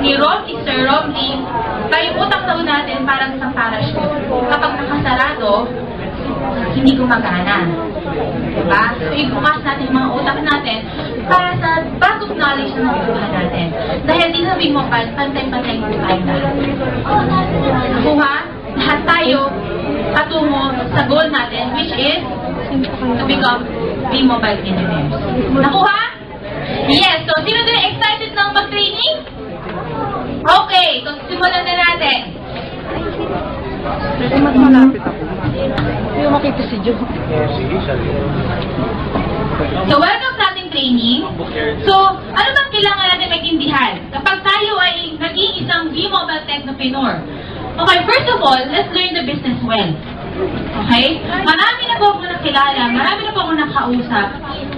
ni Rom is Sir Rom Lee, tayo utang daw natin parang isang parachute. Kapag nakasarado, hindi gumagana. Diba? So, ibukas natin yung mga utak natin para sa bagong knowledge na nakukuha natin. Dahil di sabihin mo pa, pantay-pantay mo tayo lahat. Nakuha, lahat tayo patungo sa goal natin, which is to become V-Mobile engineers. Nakuha? Yes. So, sino din excited ng mag-training? Okay. So, simulan na natin. Pwede malapit ako. Hindi mo makita si Joe. So, welcome sa ating training. So, ano bang kailangan natin maintindihan kapag tayo ay naging isang V-Mobile Technopreneur? Okay, first of all, let's learn the business well. Okay? Marami na po akong nakilala, marami na po akong nakausap.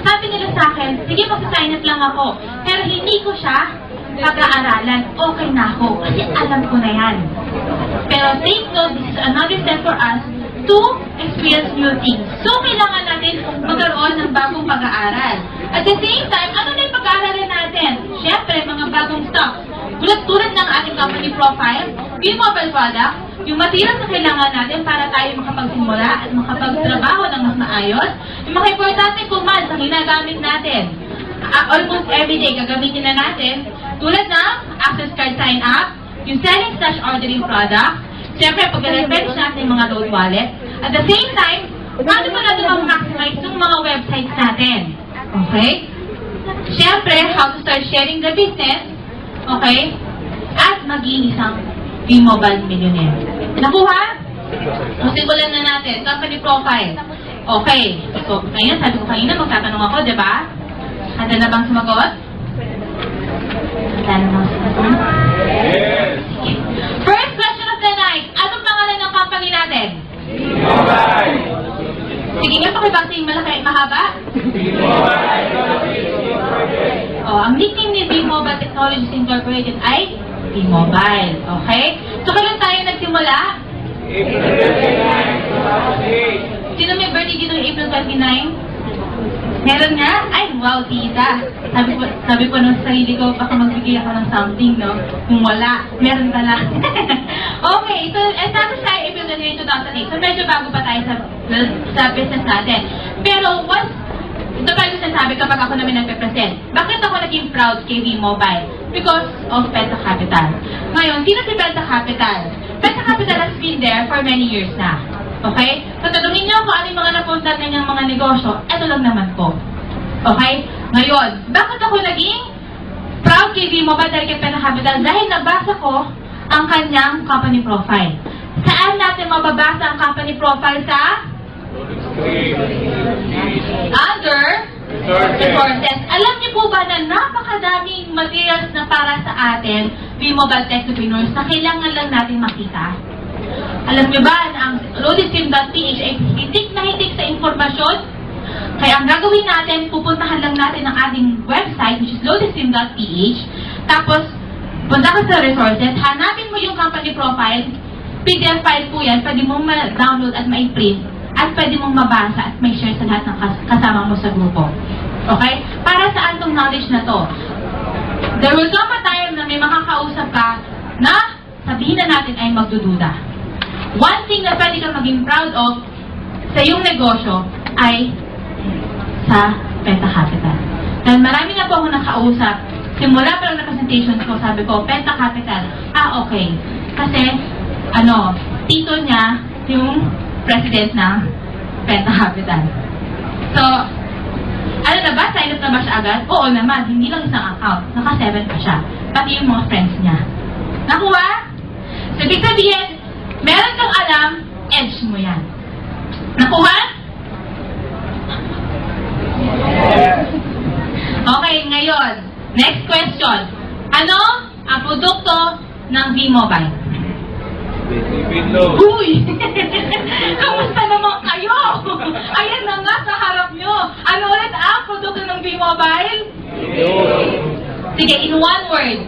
Sabi nila sa akin, sige, magsa-sign up lang ako. Pero hindi ko siya pag-aaralan. Okay na ako. Kasi alam ko na yan. Pero take note, this is another step for us to experience new things. So, kailangan natin magkaroon ng bagong pag-aaral. At the same time, ano na yung pag-aaralan natin? Siyempre, mga bagong stocks. Tulad ng ating company profile, V-Mobile product, yung materials na kailangan natin para tayo makapagsimula at makapagtrabaho ng mas maayos, yung mga importante commands na ginagamit natin. Almost everyday, gagamitin na natin, tulad ng access card sign up, yung selling/ordering product, siyempre pag-reference natin yung mga load wallet, at the same time, paano ba natin mag-maximize yung mga websites natin? Okay? Siyempre, how to start sharing the business, okay? At maging isang V-Mobile millionaire. Nakuha? So, simulan na natin. Company profile. Okay. So, ngayon, sabi ko kanina, magtatanong ako, di ba? Handa na bang sumagot? Handa na bang sumagot? Yes! Sige. First question of the night. Anong pangalan ng company natin? V-Mobile! Sige nga, pakibagsing malaki at mahaba. V-Mobile! Ang nickname ni V-Mobile Technologies Incorporated ay V-Mobile. Okay? So, kailan tayo nagsimula? April 29, 2008. Sino may birthday dito ng April 29? Meron nga? Ay, wow, tita. Sabi ko nung sarili ko, baka magbigay ako ng something, no? Kung wala, meron pala. Okay, so, status tayo April 29, 2008. So, medyo bago pa tayo sa business natin. Pero, ito pa yung sinasabi kapag ako namin nagpe-present. Bakit ako naging proud kay V-Mobile? Because of Penta Capital. Ngayon, sino si Penta Capital? Penta Capital has been there for many years na. Okay? So, tanungin niyo kung ano yung mga napunta na niyang mga negosyo. Ito lang naman po. Okay? Ngayon, bakit ako naging proud kay V-Mobile dahil kay Penta Capital? Dahil nabasa ko ang kanyang company profile. Saan natin mababasa ang company profile sa? Under resources. Alam niyo po ba na napakadaming materials na para sa atin, V-Mobile Technopreneurs, na kailangan lang natin makita? Alam niyo ba na ang loadedstream.ph ay hitik na hitik sa informasyon? Kaya ang gagawin natin, pupuntahan lang natin ang ating website, which is loadedstream.ph. Tapos, punta ka sa resources, hanapin mo yung company profile, PDF file po yan, pwede mong ma-download at ma-print. At pwede mong mabasa at may share sa lahat ng kasama mo sa grupo. Okay? Para saan tong knowledge na to? There will come a time na may makakausap ka na sabihin na natin ay magdududa. One thing na pwede kang maging proud of sa iyong negosyo ay sa Penta Capital. Dahil marami na po akong nakausap, simula pa lang na presentation ko, sabi ko, Penta Capital, okay. Kasi, tito niya yung president ng Penta Capital. So, na ba? Sign up na ba siya agad? Oo naman, hindi lang isang account. Naka-7 pa siya. Pati yung mga friends niya. Nakuha? So, ibig sabihin, meron kang alam, edge mo yan. Nakuha? Okay, ngayon, next question. Ano ang produkto ng V-Mobile? Uy! Kamusta naman kayo? Ayan na nga sa harap nyo. Ano ulit ang produkto ng V-Mobile? Sige, in one word.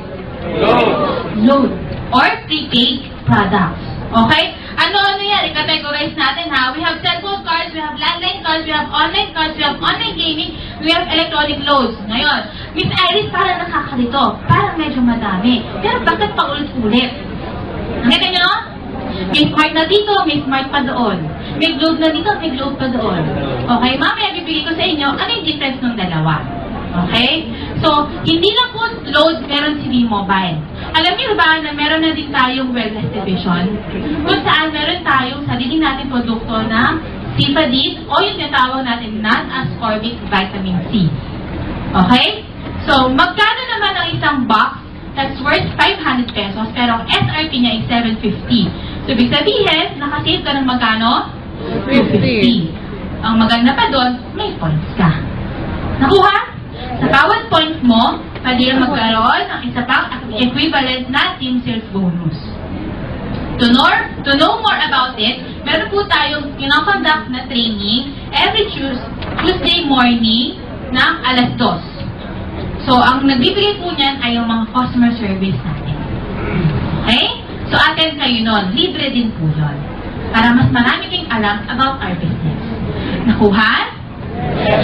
Load. Or prepaid products. Okay? Ano-ano yan? I-categorize natin ha. We have cellphone cards, we have landline cards, we have online cards, we have online gaming, we have electronic loads. Ngayon, Miss Iris, parang nakakalito. Parang medyo madami. Pero bakit pa ulit-ulit? Nakita nyo? May smart na dito, may smart pa doon. May globe na dito, may globe pa doon. Okay, mamaya bibigay ko sa inyo, ano yung difference ng dalawa? Okay? So, hindi lang po load, meron si V-Mobile. Alam niyo ba na meron na din tayong wellness division? Kung saan meron tayong sarili natin produkto na Cifadin o yung tinatawag natin non-ascorbic vitamin C. Okay? So, magkano naman ang isang box that's worth 500 pesos pero ang SRP niya is 750. So, ibig sabihin, nakasave ka ng magkano? 250. Ang maganda pa doon, may points ka. Nakuha? Sa bawat points mo, pwede yung magkaroon ng isa pang equivalent na team sales bonus. To know more about it, meron po tayong kinoconduct na training every Tuesday morning ng alas 2. So, ang nagbibigay po niyan ay yung mga customer service natin. Okay? So, attend kayo nun. Libre din po yun. Para mas marami kayong alam about our business. Nakuha?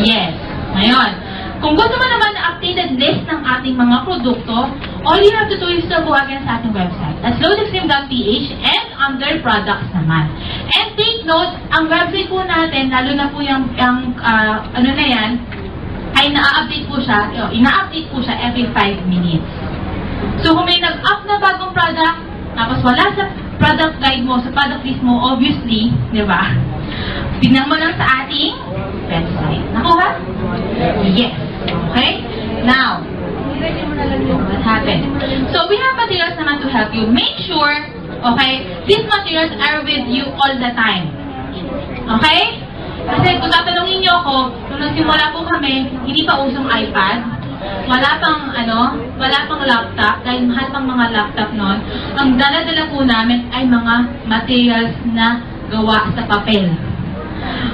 Yes. Ngayon, kung gusto mo naman na updated list ng ating mga produkto, all you have to do is to go again sa ating website. That's loadextreme.ph and under products naman. And take note, ang website po natin, lalo na po yung ano na yan, ay ina-update po siya every 5 minutes. So kung may nag-up na bagong product, tapos wala sa product guide mo, sa product list mo, obviously, di ba? Tignan mo lang sa ating website. Nakuha? Yes. Okay? Now, what happened? So, we have materials naman to help you. Make sure, okay, these materials are with you all the time. Okay? Kasi kung tatanungin niyo ako, nung nagsimula po kami, hindi pa usong iPad, wala pang laptop, dahil mahal pang mga laptop nun, ang dala-dala po namin ay mga materials na gawa sa papel.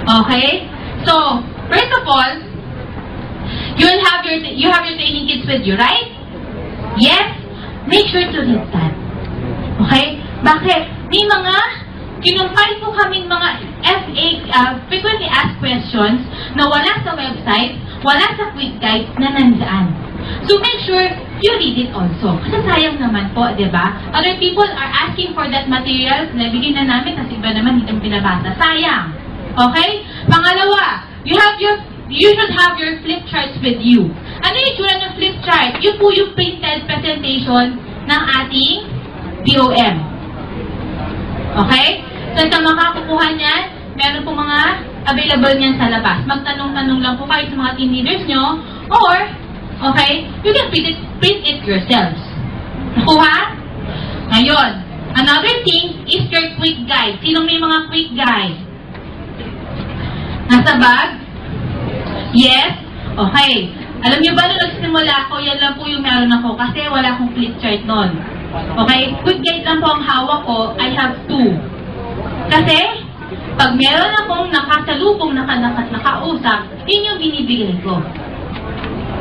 Okay? So, first of all, you have your training kits with you, right? Yes? Make sure to read that. Okay? Bakit? May mga kinumpile po kaming mga frequently asked questions na wala sa website, wala sa quick guide na nandaan. So make sure you read it also. Kasi sayang naman po, di ba? Other people are asking for that material, nabigyan na namin, kasi iba naman hindi pinabasa. Sayang. Okay? Pangalawa, you should have your flip charts with you. Ano yung itsura ng flip chart? Yun po yung printed presentation ng ating BOM. Okay? So, sa makakukuha niyan, meron po mga available niyan sa labas. Magtanong-tanong lang po kayo sa mga team leaders nyo, or, okay, you can print it yourselves. Nakuha? Ngayon, another thing is your quick guide. Sinong may mga quick guide? Nasa bag? Yes? Okay. Alam niyo ba, nung nagsimula ako, yan lang po yung meron ako kasi wala akong flip chart nun. Okay? Quick guide lang po ang hawak ko. I have 2. Kasi, pag meron akong nakasalubong nakausap, yun yung binibigay ko.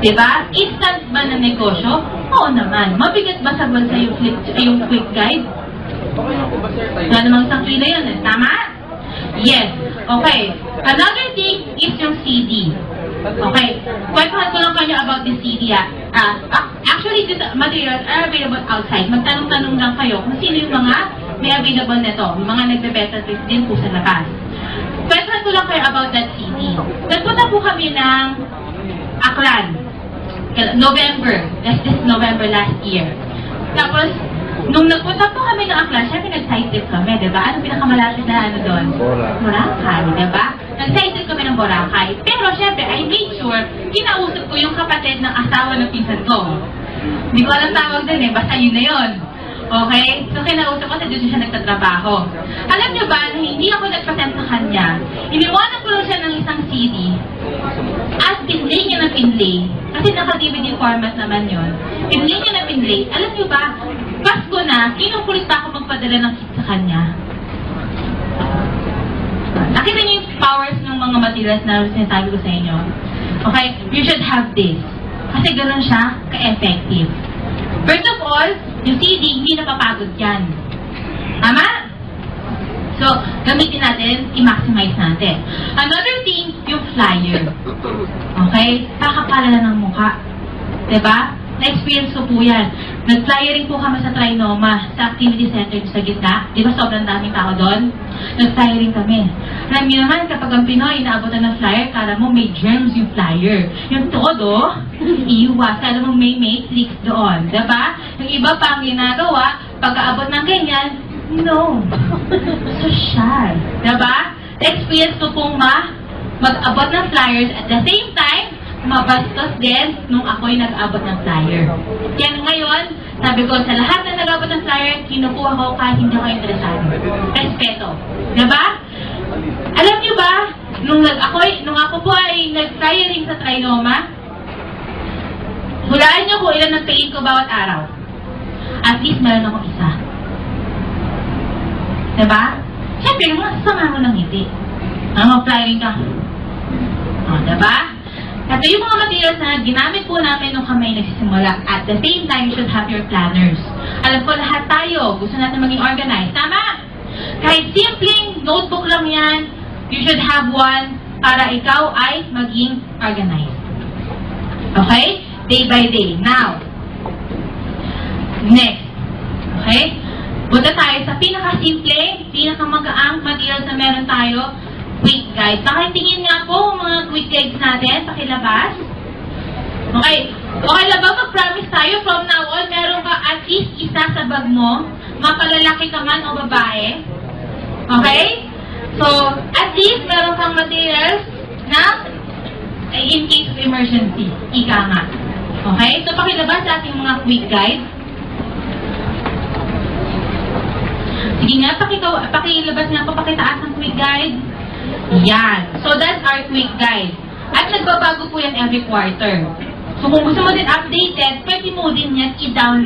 Diba? Instant ba na negosyo? Oo naman. Mabigat ba sa bansa yung quick guide? Wala namang isang kilo yun. Tama? Yes. Okay. Another thing is yung CD. Okay. Kwentuhan ko lang kayo about the CD. Actually, these materials are available outside. Magtanong-tanong lang kayo kung sino yung mga may available na to. Yung mga nagbe-beta test din po sa labas. Kwentuhan ko lang kayo about that CD. Nagpunta po kami ng Aklan. November. That's this November last year. Tapos, nung nagpunta po kami ng Aklan, syempre nag-site trip kami, diba? Ano pinakamalapit na ano doon? Boracay, diba? Nag-site trip kami ng Boracay. Pero syempre, I made sure, kinausap ko yung kapatid ng asawa ng pinsan ko. Hindi ko alam tawag din basta yun na yun. Okay? So, kinausap ko, doon siya nagtatrabaho. Alam niyo ba, na hindi ako nagpasend sa kanya, iniwanan ko lang siya ng isang CD, at pinlay niya na pinlay, kasi naka-DVD format naman yun, pinlay niya na pinlay, alam niyo ba, Pasko na, kinukulit pa ako magpadala ng kit sa kanya. Nakita niyo yung powers ng mga materials na sinasabi ko sa inyo? Okay? You should have this. Kasi ganoon siya ka-effective. First of all, yung CD, hindi napapagod yan. Tama? So, gamitin natin, i-maximize natin. Another thing, yung flyer. Okay? Pakapala ng mukha. Diba? Na-experience ko po yan. Nag-flyering po kami sa Trinoma, sa activity center sa gitna. Di ba sobrang daming tao doon? Nag-flyering kami. Alam niyo naman, kapag ang Pinoy inaabotan ng flyer, kala mo may germs yung flyer. Yung todo, iiwas. Kala mo may matrix doon. Diba? Yung iba pa ang ginagawa, pag-aabot ng ganyan, no. Social. Diba? Na-experience ko pong mag-abot ng flyers at the same time, mabastos din nung ako'y nag-abot ng flyer. Kaya ngayon, sabi ko, sa lahat na nag-abot ng flyer, kinukuha ko kahit hindi ako interesado. Respeto. Diba? Alam niyo ba, nung ako po ay nag-flyering sa Trinoma, hulaan niyo kung ilan nag-pay ko bawat araw. At least meron ako isa. Diba? Siyempre, sama mo ng ngiti. Mag-flyering ka. O, diba? Ito yung mga materials na ginamit po namin nung kami nagsisimula. At the same time, you should have your planners. Alam ko lahat tayo, gusto natin maging organized. Tama? Kahit simpleng notebook lang yan, you should have one para ikaw ay maging organized. Okay? Day by day. Now, next. Okay? Punta tayo sa pinaka-simple, pinaka-magaang materials na meron tayo. Quick guide. Pakitingin nga po mga quick guides natin. Pakilabas. Okay. Okay lang ba? Mag-promise tayo from now on, meron ka at least isa sa bag mo. Mapalalaki ka man o babae. Okay? So, at least meron kang materials na in case of emergency. Ika nga. Okay? So, pakilabas sa ating mga quick guide. Sige nga, pakilabas nga po, pakitaas ng quick guide. Yan. So, that's our quick guide. At nagbabago po yan every quarter. So, kung gusto mo din updated, pwede mo din yan i-download.